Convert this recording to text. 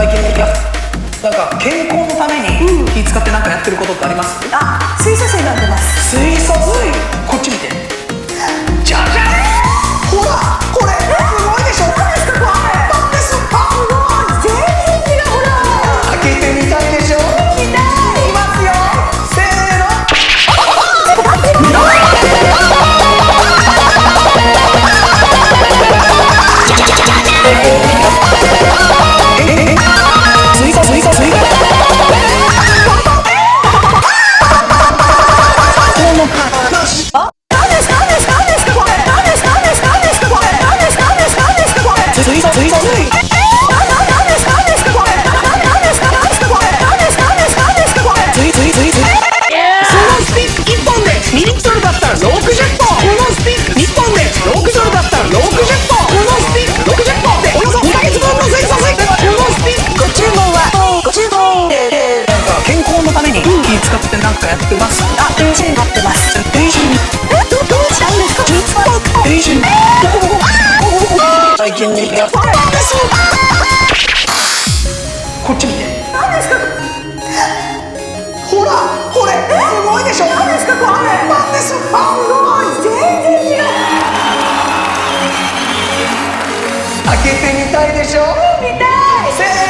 最近なんか健康のために気使ってなんかやってることってあります？あ、水素水飲んでます。水素水、こっち見て。じゃじゃん、ほらこれすごいでしょ。何ですかこれ。パンです。すごい、全然違う。ほら開けてみたいでしょ。見たい。いますよ、せーの。水素水素水素。使ってなんかやってます？あ、電車に乗ってます。電車に。どうしたんですか？電車に。最近ね、やっぱりこっち見て。何ですか？ほらこれすごいでしょ。何ですかこれ。パンです。すごい、全然違う。開けてみたいでしょ。見たい。せーの。